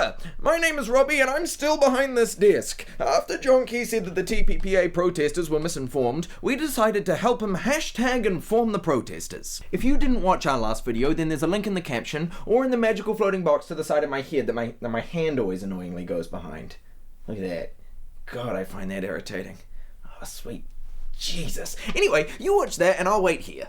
Hiya! My name is Robbie and I'm still behind this desk. After John Key said that the TPPA protesters were misinformed, we decided to help him #inform the protesters. If you didn't watch our last video, then there's a link in the caption or in the magical floating box to the side of my head that my hand always annoyingly goes behind. Look at that. God, I find that irritating. Oh, sweet Jesus. Anyway, you watch that and I'll wait here.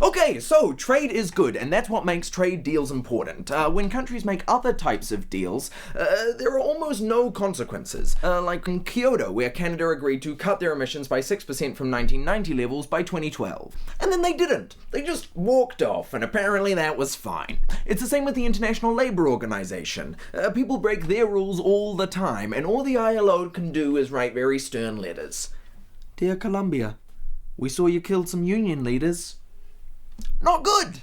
Okay, so trade is good, and that's what makes trade deals important. When countries make other types of deals, there are almost no consequences. Like in Kyoto, where Canada agreed to cut their emissions by 6% from 1990 levels by 2012. And then they didn't. They just walked off, and apparently that was fine. It's the same with the International Labour Organization. People break their rules all the time, and all the ILO can do is write very stern letters. Dear Colombia, we saw you killed some union leaders. Not good!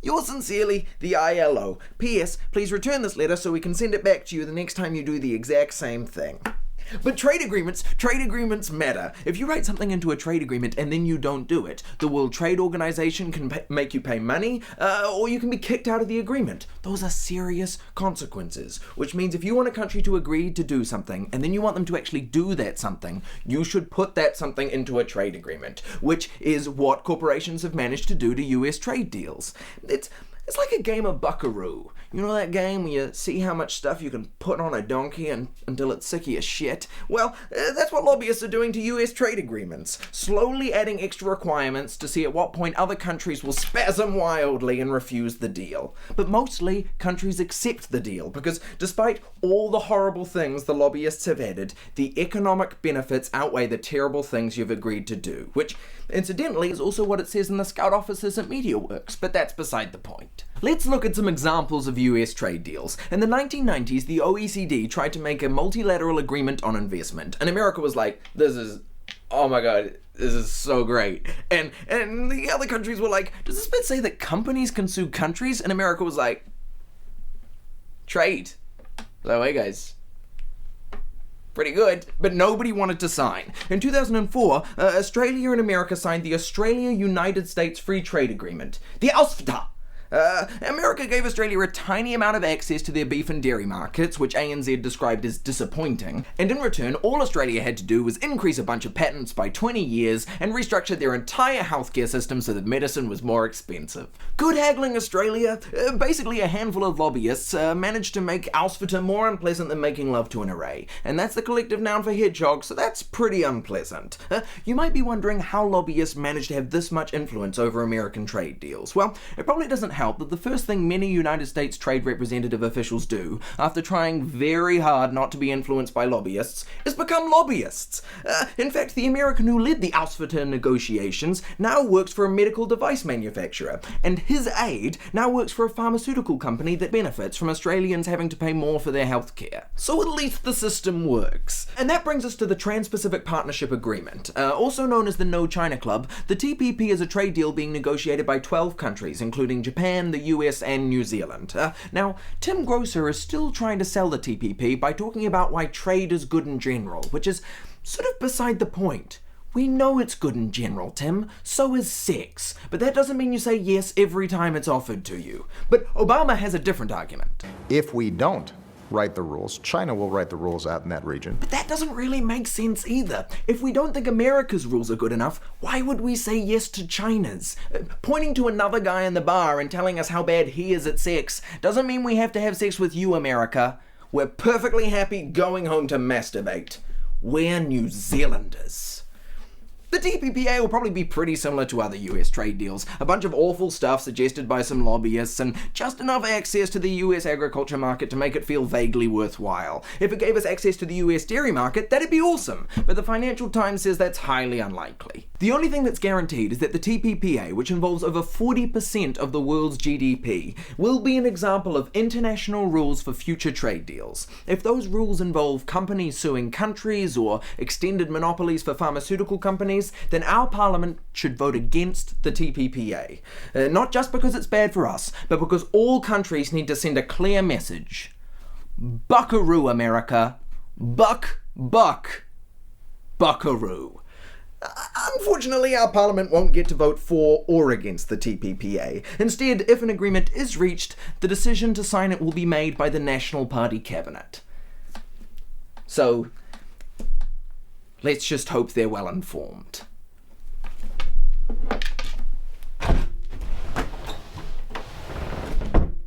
Yours sincerely, the ILO. P.S. Please return this letter so we can send it back to you the next time you do the exact same thing. But trade agreements matter. If you write something into a trade agreement and then you don't do it, the World Trade Organization can make you pay money, or you can be kicked out of the agreement. Those are serious consequences, which means if you want a country to agree to do something, and then you want them to actually do that something, you should put that something into a trade agreement, which is what corporations have managed to do to US trade deals. It's like a game of buckaroo. You know that game where you see how much stuff you can put on a donkey until it's sick of your shit? Well, that's what lobbyists are doing to US trade agreements. Slowly adding extra requirements to see at what point other countries will spasm wildly and refuse the deal. But mostly, countries accept the deal because despite all the horrible things the lobbyists have added, the economic benefits outweigh the terrible things you've agreed to do. Which, incidentally, is also what it says in the Scout offices at MediaWorks, but that's beside the point. Let's look at some examples of US trade deals. In the 1990s, the OECD tried to make a multilateral agreement on investment, and America was like, oh my god, this is so great. And the other countries were like, does this bit say that companies can sue countries? And America was like, trade. So hey guys. Pretty good, but nobody wanted to sign. In 2004, Australia and America signed the Australia-United States Free Trade Agreement, the AUSTRA. America gave Australia a tiny amount of access to their beef and dairy markets, which ANZ described as disappointing, and in return, all Australia had to do was increase a bunch of patents by 20 years and restructure their entire healthcare system so that medicine was more expensive. Good haggling, Australia. Basically, a handful of lobbyists managed to make Ausfita more unpleasant than making love to an array, and that's the collective noun for hedgehog, so that's pretty unpleasant. You might be wondering how lobbyists managed to have this much influence over American trade deals. Well, it probably doesn't help that the first thing many United States trade representative officials do, after trying very hard not to be influenced by lobbyists, is become lobbyists. In fact, the American who led the Ausfita negotiations now works for a medical device manufacturer, and his aide now works for a pharmaceutical company that benefits from Australians having to pay more for their health care. So at least the system works. And that brings us to the Trans-Pacific Partnership Agreement. Also known as the No China Club, the TPP is a trade deal being negotiated by 12 countries, including Japan, the US, and New Zealand. Now, Tim Grosser is still trying to sell the TPP by talking about why trade is good in general, which is sort of beside the point. We know it's good in general, Tim. So is sex. But that doesn't mean you say yes every time it's offered to you. But Obama has a different argument. If we don't write the rules, China will write the rules out in that region. But that doesn't really make sense either. If we don't think America's rules are good enough, why would we say yes to China's? Pointing to another guy in the bar and telling us how bad he is at sex doesn't mean we have to have sex with you, America. We're perfectly happy going home to masturbate. We're New Zealanders. The TPPA will probably be pretty similar to other US trade deals. A bunch of awful stuff suggested by some lobbyists and just enough access to the US agriculture market to make it feel vaguely worthwhile. If it gave us access to the US dairy market, that'd be awesome, but the Financial Times says that's highly unlikely. The only thing that's guaranteed is that the TPPA, which involves over 40% of the world's GDP, will be an example of international rules for future trade deals. If those rules involve companies suing countries or extended monopolies for pharmaceutical companies, then our parliament should vote against the TPPA. Not just because it's bad for us, but because all countries need to send a clear message. Buckaroo, America. Buckaroo. Unfortunately, our parliament won't get to vote for or against the TPPA. Instead, if an agreement is reached, the decision to sign it will be made by the National Party cabinet. So, let's just hope they're well informed.